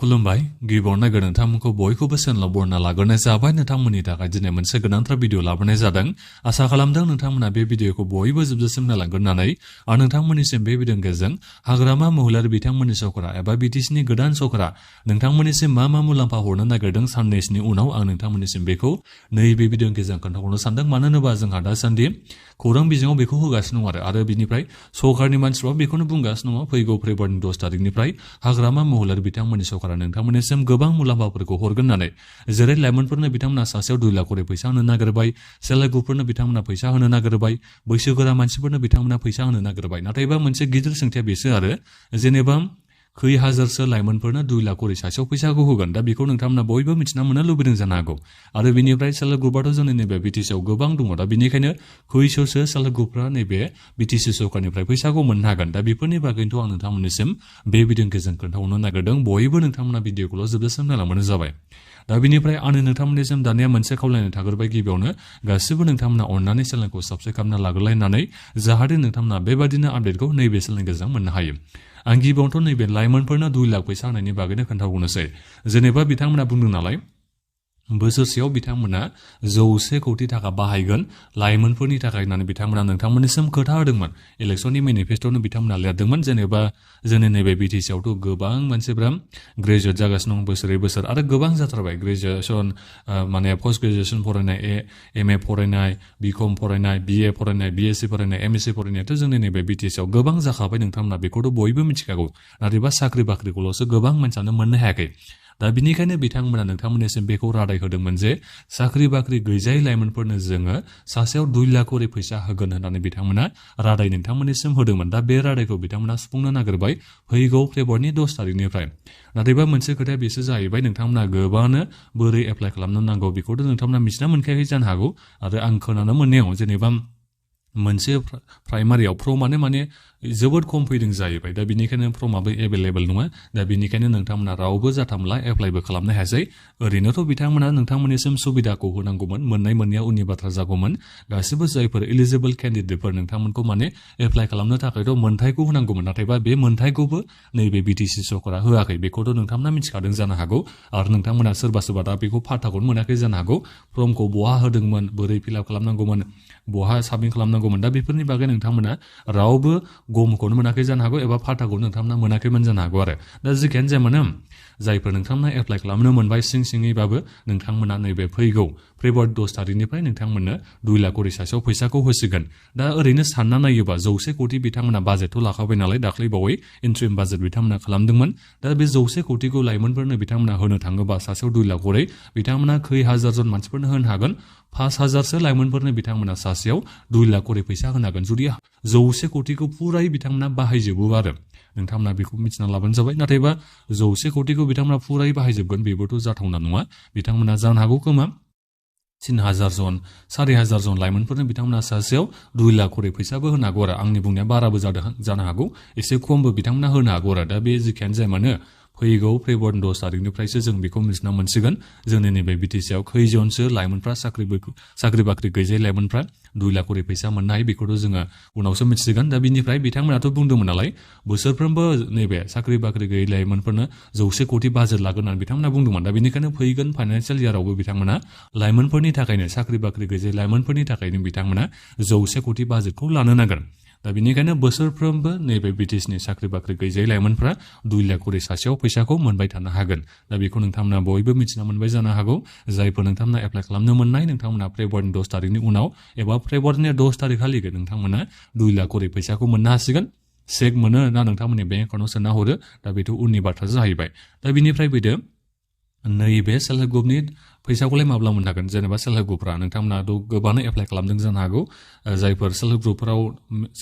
खुलुमबाय गिबियावनो नोंथांमोनखौ बयखौबो चेनेलाव बरना लाग्रोनाय जाबाय। नोंथांमोननि थाखाय दिनै मोनसे गोनांथार भिडिअ लाबोनाय जादों। आसा खालामदों नोंथांमोना बे भिडिअखौ बयबो जोबजासिम नायलांगोन आरो नोंथांमोननिसिम बे भिडिअनि गेजेरजों हाग्रामा महिलारी बिथांमोननि सरकारा एबा बिटिसिनि गोदान सरकारा नोंथांमोननिसिम मा मुलाम्फा हरनो नागिरदों साननैसोनि उनाव आं नोंथांमोननिसिम बेखौ नैबे भिडिअनि गेजेरजों खोन्थाहरनो सानदों। मानो होनोबा जोंहा दासान्दि खौरां बिजोङाव बेखौ होगासिनो दं आरो बिनिफ्राय सरकारनि मानसिफ्रा बेखौनो बुंगासिनो दङ फैगौ फेब्रुवारिनि 10 तारिखनिफ्राय हाग्रामा महिलारी बिथांमोननि सरकारा नोंथांमोननिसिम गोबां मुलाम्फाफोरखौ हरगोन होननानै। जेरै लाइमोनफोरनो बिथांमोना सासेयाव 2 लाख करि फैसा होनो नागिरबाय, सेल्फ हेल्प ग्रुपफोरनो बिथांमोना फैसा होनो नागिरबाय, बैसोगोरा मानसिफोरनो बिथांमोना फैसा होनो नागिरबाय। नाथायबा मोनसे गिदिर सोंथिया बेसो आरो जेनेबा खै हाजारसो लाइमोनफोरनो 2 लाख करि सासेयाव फैसाखौ होगोन। दा बेखौ नोंथांमोना बयबो मिथिना मोननो लुबैदों जानो हागौ। आरो बेनिफ्राय सेल्फ हेल्प ग्रुपआथ' जोंनि नैबे बिटिसिआव गोबां दङ। दा बेनिखायनो खैसोसो सेल्फ हेल्प ग्रुपफ्रा नैबे बिटिसि सरकारनिफ्राय फैसाखौ मोननो हागोन। दा बेफोरनि बागैनोथ' आं नोंथांमोननिसिम बे भिडिअनि गेजेरजों खोन्थाहरनो नागिरदों। बयबो नोंथांमोना भिडिअखौल' जोबजासिम नायलांबानो जाबाय। दा बेनिफ्राय आं नोंथांमोननिसिम दानिया मोनसे खावलायनो थाग्रोबाय। गिबियावनो गासिबो नोंथांमोना अननानै चेनेलखौ साबस्क्राइब खालामना लाग्रोलायनानै जाहाथे नोंथांमोना बेबादिनो आपडेटखौ नैबे चेनेलनि गेजेरजों मोननो हायो। आं गिबियावनोथ' नैबे लाइमोनफोरनो 2 लाख फैसा होनायनि बागैनो खोन्थाहरनोसै। जेनेबा बिथांमोना बुंदों नालाय बोसोरसेयाव बिथांमोना 100 कौटि थाखा बाहायगोन लाइमोनफोरनि थाखाय होननानै बिथांमोना नोंथांमोननिसिम खोथा होदोंमोन। इलेक्सननि मेनिफेस्ट'आवनो बिथांमोना लिरदोंमन। जेनेबा जोंनि नैबे बिटिसिआवथ' गोबां मानसिफ्रा ग्रेजुवेट जागासिनो दं बोसोरै बोसोर आरो गोबां जाथारबाय। ग्रेजुवेसन माने पस्ट ग्रेजुवेसन फरायनाय, एमए फरायनाय, बिकम फरायनाय, बिए फरायनाय, बिएससि फरायनाय, एमएससि फरायनायाथ' जोंनि नैबे बिटिसिआव गोबां जाखाबाय। नोंथांमोना बेखौथ' बयबो मिथिखागौ। नाथायबा साख्रि बाख्रिखौल'सो गोबां मानसियानो मोननो हायाखै। दा बिनिखायनो बिथांमोना नोंथांमोननिसिम बेखौ रादाय होदोंमोन जे साख्रि बाख्रि गैजायै लाइमोनफोरनो जोङो सासेयाव 2 लाख करि फैसा होगोन होननानै बिथांमोना रादाय नोंथांमोननिसिम होदोंमोन। दा बे रादायखौ बिथांमोना सुफुंनो नागिरबाय फैगौ फेब्रुवारिनि 10 तारिखनिफ्राय। नाथायबा मोनसे खोथाया बेसो जाहैबाय नोंथांमोना गोबाङानो बोरै एप्लाइ खालामनो नांगौ बेखौथ' नोंथांमोना मिथिना मोनखायाखै जानो हागौ। आरो आं खोनानो मोननायाव जेनेबा मोनसे प्राइमारियाव फर्मानो माने जोबोद खम फैदों जाहैबाय। दा बिनिखायनो फर्माबो एभेलेबेल नङा। दा बिनिखायनो नोंथांमोना रावबो जाथामला एप्लाइबो खालामनो हायासै। ओरैनोथ' बिथांमोना नोंथांमोननिसिम सुबिदाखौ होनांगौमोन। मोननाया उननि बाथ्रा जागौमोन। गासिबो जायफोर इलिजिबोल केन्डिडेटफोर नोंथांमोनखौ माने एप्लाइ खालामनो थाखायथ' मोनथायखौ होनांगौमोन। नाथायबा बे मोनथायखौबो नैबे बिटिसि सरकारा होआखै। बेखौथ' नोंथांमोना मिथिखादों जानो हागौ। आरो नोंथांमोना सोरबा दा बेखौ फाथ्थाखौनो मोनाखै जानो हागौ। फर्मखौ बहा होदोंमोन, बोरै फिलआप खालामनांगौमोन, बहा साबमिट खालामनांगौमोन। दा बेफोरनि बागै नोंथांमोना रावबो गमखौनो मोनाखै जानो हागौ एबा फाथ्थाखौनो नोंथांमोना मोनाखैमोन जानो हागौ आरो। दा जिखियानो जाया मानो जायफोर नोंथांमोना एप्लाइ खालामनो मोनबाय सिङैबाबो नोंथांमोना नैबे फैगौ फेब्रुवारि 10 तारिखनिफ्राय नोंथांमोननो 2 लाख करि सासेयाव फैसाखौ होसिगोन। दा ओरैनो सानना नायोबा 100 कौटि बिथांमोना बाजेटथ' लाखाबाय नालाय दाख्लै बावै इन्ट्रिम बाजेट बिथांमोना खालामदोंमोन। दा बे 100 कौटिखौ लाइमोनफोरनो बिथांमोना होनो थाङोबा सासेयाव 2 लाख करि बिथांमोना खै हाजारजन मानसिफोरनो होनो हागोन। 5,000सो लाइमोनफोरनो बिथांमोना सासेयाव 2 लाख करि फैसा होनो हागोन। जुदि 100 कौटिखौ फुरायै बिथांमोना बाहायजोबो आरो नोंथांमोना बेखौ मिथिना लाबानो जाबाय। नाथायबा 100 कौटिखौ बिथांमोना फुरायै बाहायजोबगोन बेबोथ' जाथावना नङा। बिथांमोना जानो हागौ खोमा 3,000 जन 4,000 जन लाइमोनफोरनो बिथांमोना सासेयाव 2 लाख करि फैसाबो होनो हागौ आरो आंनि बुंनाया बाराबो जानो हागौ। एसे खमबो बिथांमोना होनो हागौ आरो। दा बे जिखियानो जाया मानो फैगौ फेब्रुवारि 10 तारिखनिफ्रायसो जों बेखौ मिथिना मोनसिगोन जोंनि नैबे बिटिसिआव खैजनसो लाइमोनफ्रा साख्रि बाख्रि गैजायै लाइमोनफ्रा 2 लाख करि फैसा मोननो हायो। बेखौथ' जोङो उनावसो मिथिसिगोन। दा बिनिफ्राय बिथांमोनाथ' बुंदोंमोन नालाय बोसोरफ्रोमबो नैबे साख्रि बाख्रि गैयै लाइमोनफोरनो 100 कौटि बाजेट लागोन होननानै बिथांमोना बुंदोंमोन। दा बेनिखायनो फैगोन फाइनान्सियेल इयारावबो बिथांमोना लाइमोनफोरनि थाखायनो साख्रि बाख्रि गैजायै लाइमोनफोरनि थाखायनो बिथांमोना 100 कौटि बाजेटखौ लानो नांगोन। दा बेनिखायनो बोसोरफ्रोमबो नैबे बिटिसिनि साख्रि बाख्रि गैजायै लाइमोनफ्रा 2 लाख करि सासेयाव फैसाखौ मोनबाय थानो हागोन। दा बेखौ नोंथांमोना बयबो मिथिना मोनबाय जानो हागौ। जायफोर नोंथांमोना एप्लाइ खालामनो मोननाय नोंथांमोना फेब्रुवारिनि 10 तारिखनि उनाव एबा फेब्रुवारिनि 10 तारिखखालिनो नोंथांमोना 2 लाख करि फैसाखौ मोननो हासिगोन। चेक मोनो ना नोंथांमोननि बेंक एकाउन्टाव सोना हरो दा बेथ' उननि बाथ्रा जाहैबाय। दा बिनिफ्राय फैदो नैबे सेल्फ हेल्प ग्रुपनि फैसाखौलाय माब्ला मोननो हागोन। जेनेबा सेल्फ हेल्प ग्रुपफ्रा नोंथांमोनाथ' गोबाङानो एप्लाइ खालामदों जानो हागौ। जायफोर सेल्फ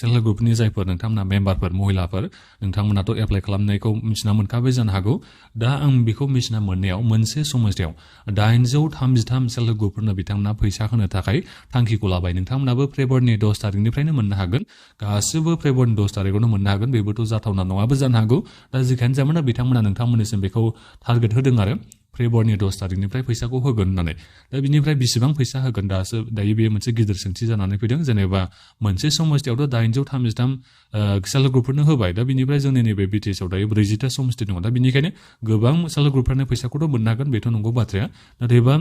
हेल्प ग्रुपनि जायफोर नोंथांमोना मेम्बारफोर महिलाफोर नोंथांमोनाथ' एप्लाइ खालामनायखौ मिथिना मोनखाबाय जानो हागौ। दा आं बेखौ मिथिना मोननायाव मोनसे समस्यायाव 833 सेल्फ हेल्प ग्रुपफोरनो बिथांमोना फैसा होनो थाखाय थांखिखौ लाबाय। नोंथांमोनाबो फेब्रुवारिनि 10 तारिखनिफ्रायनो मोननो हागोन। गासिबो फेब्रुवारिनि 10 तारिखआवनो मोननो हागोन। बेबोथ' जाथावना नङाबो जानो हागौ। दा जिखियानो जाया मानो बिथांमोना नोंथांमोननिसिम बेखौ टारगेट होदों आरो फेब्रुवारिनि 10 तारिखनिफ्राय फैसाखौ होगोन होननानै दा बिनिफ्राय बेसेबां फैसा होगोन दायो बेयो मोनसे गिदिर सोंथि जानानै फैदों जेनेबा मोनसे समस्थियावथ' 833 सेल्फ हेल्प ग्रुपफोरनो होबाय दा बिनिफ्राय जोंनि नैबे बिटिएसआव दायो 40टा समस्ति दङ दा बिनिखायनो गोबां सेल्फ हेल्प ग्रुपफोरनो फैसाखौथ' मोननो हागोन बेथ' नंगौ बाथ्राया नाथायबा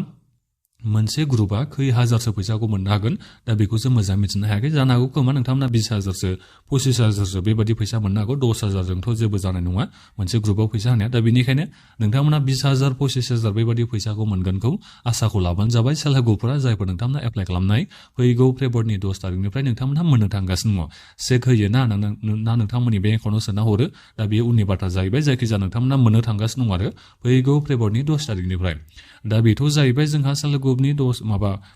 मोनसे ग्रुपआ खै हाजारसो फैसाखौ मोननो हागोन दा बेखौसो मोजां मिथिनो हायाखै जानो हागौ खोमा नोंथांमोना 20,000सो 25,000सो बेबायदि फैसा मोननो हागौ 10,000जोंथ' जेबो जानाय नङा मोनसे ग्रुपआव फैसा होनाया दा बेनिखायनो नोंथांमोना 20,000 25,000 बेबायदि फैसाखौ मोनगोनखौ आसाखौ लाबानो जाबाय सेल्फ हेल्प ग्रुपफोरा जायफोर नोंथांमोना एप्लाइ खालामनाय फैगौ फेब्रुवारिनि 10 तारिखनिफ्राय नोंथांमोनहा मोननो थांगासिनो दङ चेक होयो ना नोंथांमोननि बेंक एकाउन्टाव सोना हरो दा बेयो उननि बाथ्रा जाहैबाय जायखिजाया नोंथांमोना मोननो थांगासिनो दं आरो फैगौ फेब्रुवारिनि 10 तारिखनिफ्राय दा बेथ' जाहैबाय जोंहा सेल्फ हेल्प ग्रुपनि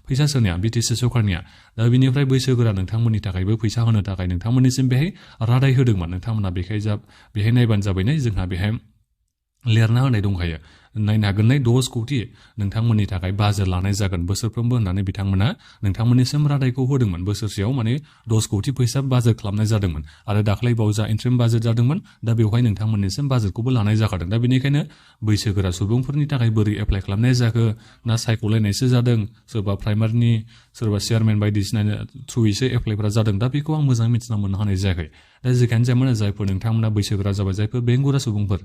फैसा सोनाया बिटिसि सरकारनिया दा बिनिफ्राय बैसोगोरा नोंथांमोननि थाखायबो फैसा होनो थाखाय नोंथांमोननिसिम बेहाय रादाय होदोंमोन नोंथांमोना बेहाय नायबानो जाबाय जोंहा बेहाय लिरना होनाय दंखायो नायनो हागोन 10 कौटि नोंथांमोननि थाखाय बाजेट लानाय जागोन बोसोरफ्रोमबो होननानै बिथांमोना नोंथांमोननिसिम रादायखौ होदोंमोन बोसोरसेयाव 10 कौटि फैसा बाजेट खालामनाय जादोंमोन आरो दाख्लै बावजा इन्ट्रिम बाजेट जादोंमोन दा बेवहाय नोंथांमोननिसिम बाजेटखौबो लानाय जाखादों दा बेनिखायनो बैसोगोरा सुबुंफोरनि थाखाय बोरै एप्लाइ खालामनाय जाखो ना सायख'लायनायसो जादों सोरबा प्राइमारिनि सोरबा चेयारमेन बायदिसिना थ्रुयैसो एप्लाइफोरा जादों दा बेखौ आं मोजाङै मिथिना मोननो हानाय जायाखै दा जेखियानो जाया जायफोर नोंथांमोना बैसोगोरा जाबाय जायफोर बेंगुरा सुबुंफोर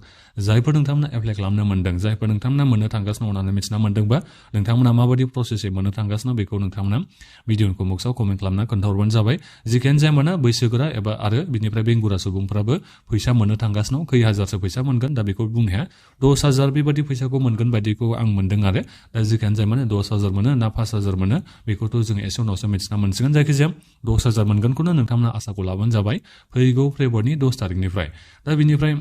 जायफोर नोंथांमोना एप्लाइ खालामनो मोनदों जायफोर नोंथांमोना मोननो थांगासिनो होननानै मिथिना मोनदोंबा नोंथांमोना माबायदि प्रसेसै मोननो थांगासिनो बेखौ नोंथांमोना भिडिअखौ बक्सआव कमेन्ट खालामना खोन्थाहरबानो जाबाय जेखियानो जाया बैसोगोरा एबा आरो बिनिफ्राय बेंगुरा सुबुंफोराबो फैसा मोननो थांगासिनो खै हाजारसो फैसा मोनगोन दा बेखौ बुंनो हाया 10,000 बेबायदि फैसाखौ मोनगोन बायदिखौ आं मोनदों आरो दा जेखियानो जाया 10,000 मोनो ना 5,000 मोनो बेखौथ' जों एसे उनावसो मिथिना मोनसिगोन जायखिजाया 10,000 मोनगोनखौनो नोंथांमोना आसाखौ लाबानो जाबाय फैगौ फेब्रुवारिनि 10 तारिखनिफ्राय दा बिनिफ्राय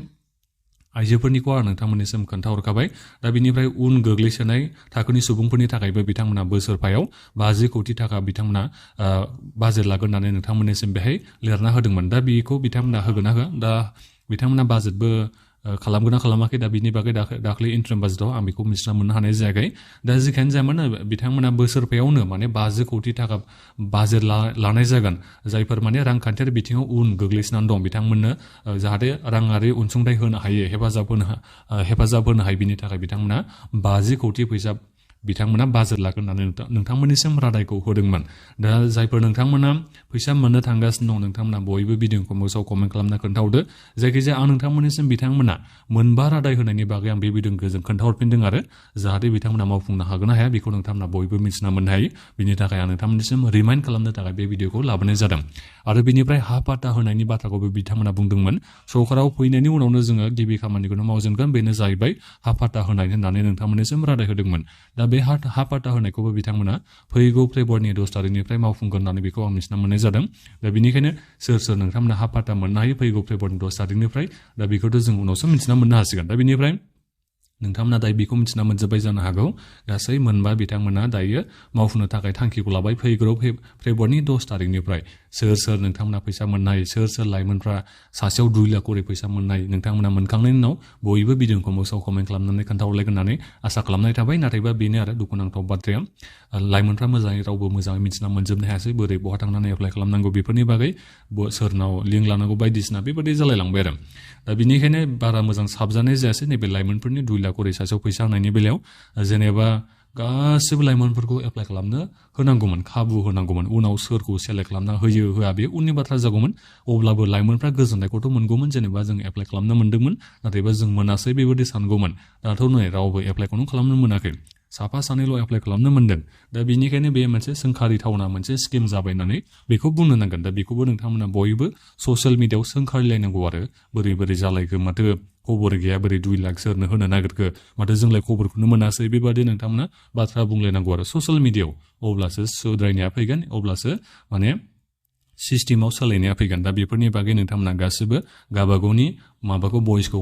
आइजोफोरनिखौ आं नोंथांमोननिसिम खोन्थाहरखाबाय दा बिनिफ्राय उन गोग्लैसोनाय थाखोनि सुबुंफोरनि थाखायबो बिथांमोना बोसोरफायाव 50 कौटि थाखा बिथांमोना बाजेट लागोन होननानै नोंथांमोननिसिम बेहाय लिरना होदोंमोन दा बेखौ बिथांमोना होगोन ना होआ दा बिथांमोना बाजेटबो खालामगोन ना खालामाखै दा बिनि बागै दाख्लै इन्ट्रिम बाजेटआव आं बेखौ मिथिना मोननो हानाय जायाखै दा जेखियानो जाया बिथांमोना बोसोरफायावनो 50 कौटि थाखा बाजेट लानाय जागोन जायफोर रांखान्थियारि बिथिङाव उन गोग्लैसोनानै दं बिथांमोननो जाहाथे राङारि अनसुंथाइ होनो हायो हेफाजाब होनो हायो बिनि थाखाय बिथांमोना 50 कौटि फैसा बिथांमोना बाजेट लागोन होननानै नोंथांमोननिसिम रादायखौ होदोंमोन दा जायफोर नोंथांमोना फैसा मोननो थांगासिनो दं नोंथांमोना बयबो भिडिअखौ मोजाङाव कमेन्ट खालामना खोन्थाहरदो जायखिजाया आं नोंथांमोननिसिम बिथांमोना मोनबा रादाय होनायनि बागै आं बे भिडिअखौ जों खोन्थाहरफिनदों आरो जाहाथे बिथांमोना मावफुंनो हागोन ना हाया बेखौ नोंथांमोना बयबो मिथिना मोननो हायो बिनि थाखाय आं नोंथांमोननिसिम रिमाइन्ड खालामनो थाखाय बे भिडिअखौ लाबोनाय जादों आरो बिनिफ्राय हा पाट्टा होनायनि बाथ्राखौबो बिथांमोना बुंदोंमोन सरकाराव फैनायनि उनावनो जोङो गिबि खामानिखौनो मावजेनगोन बेनो जाहैबाय हा पाट्टा होनाय होननानै नोंथांमोननिसिम रादाय होदोंमोन दा बे हा पाट्टा होनायखौबो बिथांमोना फैगौ फेब्रुवारिनि 10 तारिखनिफ्राय मावफुंगोन होननानै बेखौ आं मिथिना मोननाय जादों दा बेनिखायनो सोर नोंथांमोना हा पाट्टा मोननो हायो फैगौ फेब्रुवारिनि 10 तारिखनिफ्राय दा बेखौथ' जों उनावसो मिथिना मोननो हासिगोन दा बेनिफ्राय नोंथांमोना दायो बेखौ मिथिना मोनजोब्बाय जानो हागौ गासै मोनबा बिथांमोना दायो मावफुंनो थाखाय थांखिखौ लाबाय फैगौ फेब्रुवारिनि 10 तारिखनिफ्राय सोर नोंथांमोना फैसा मोननाय सोर लाइमोनफ्रा सासेयाव 2 लाख करि फैसा मोननाय नोंथांमोना मोनखांनायनि उनाव बयबो भिडिअखौ मोजाङाव कमेन्ट खालामनानै खोन्थाहरलायगोन होननानै आसा खालामनाय थाबाय नाथायबा बेनो आरो दुखुनांथाव बाथ्राया लाइमोनफ्रा रावबो मोजाङै मिथिना मोनजोबनो हायासै बोरै बहा थांनानै एप्लाइ खालामनांगौ बेफोरनि बागै सोरनाव लिंक लानांगौ बायदिसिना बेबायदि जालायलांबाय आरो दा बेनिखायनो बारा मोजां साबजानाय जायासै नैबे लाइमोनफोरनि 2 लाख करि सासेयाव फैसा होनायनि बेलायाव जेनेबा गासिबो लाइमोनफोरखौ एप्लाइ खालामनो होनांगौमोन खाबु होनांगौमोन उनाव सोरखौ सेलेक्ट खालामना होयो होआ बे उननि बाथ्रा जागौमोन अब्लाबो लाइमोनफ्रा गोजोननायखौथ' मोनगौमोन जेनेबा जों एप्लाइ खालामनो मोन्दोंमोन नाथायबा जों मोनासै बेबायदि सानगौमोन दाथ' नै रावबो एप्लाइखौनो खालामनो मोनाखै साफा सानैल' एप्लाइ खालामनो मोन्दों दा बेनिखायनो बे मोनसे सोंखारिथावना मोनसे स्किम जाबाय होननानै बेखौ बुंनो नांगोन दा बेखौबो नोंथांमोना बयबो ससियेल मिडियाआव सोंखारिलायनांगौ आरो बोरै जालायखो माथो खबर गैया बोरै 2 लाख सोरनो होनो नागिरखो माथो जोंलाय खबरखौनो मोनासै बेबादि नोंथांमोना बाथ्रा बुंलायनांगौ आरो ससियेल मिडियाआव अब्लासो सुद्रायनाया फैगोन अब्लासो सिस्टेमाव सोलायनाया फैगोन दा बेफोरनि बागै नोंथांमोना गासिबो गावबागावनि माबाखौ भइसखौ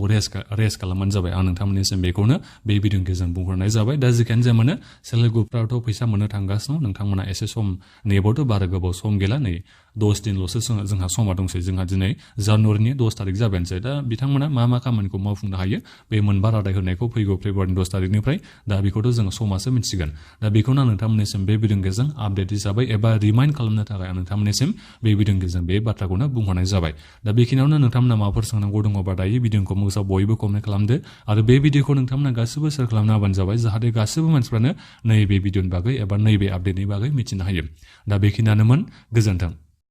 रेस खालामबानो जाबाय आं नोंथांमोननिसिम बेखौनो बे भिडिअनि गेजेरजों बुंहरनाय जाबाय दा जेखियानो जाया सेल्फ हेल्प ग्रुपफ्राथ' फैसा मोननो थांगासिनो नोंथांमोना एसे सम नेबावथ' बारा गोबाव सम गैला नै 10 दिनल'सो जोंहा समा दंसै जोंहा दिनै जानुवारिनि 10 तारिख जाबायानोसै दा बिथांमोना मा खामानिखौ मावफुंनो हायो बे मोनबा रादाय होनायखौ फैगौ फेब्रुवारिनि 10 तारिखनिफ्राय दा बेखौथ' जोङो समासो मिथिगोन दा बेखौनो आं नोंथांमोननिसिम बे भिडिअनि गेजेरजों आपडेट हिसाबै एबा रिमाइन्ड खालामनो थाखाय आं नोंथांमोननिसिम बे भिडिअनि गेजेरजों बे बाथ्राखौनो बुंहरनाय जाबाय दा बेखिनियावनो नोंथांमोना माबाफोर सोंनांगौ दङबा दायो भिडिअखौ मोजां बयबो कमेन्ट खालामदो आरो बे भिडिअखौ नोंथांमोना गासिबो शेयार खालामना होबानो जाबाय जाहाथे गासिबो मानसिफ्रानो नैबे भिडिअनि बागै एबा नैबे आपडेटनि बागै मिथिनो हायो दा बेखिनियानोमोन गोजोन्थों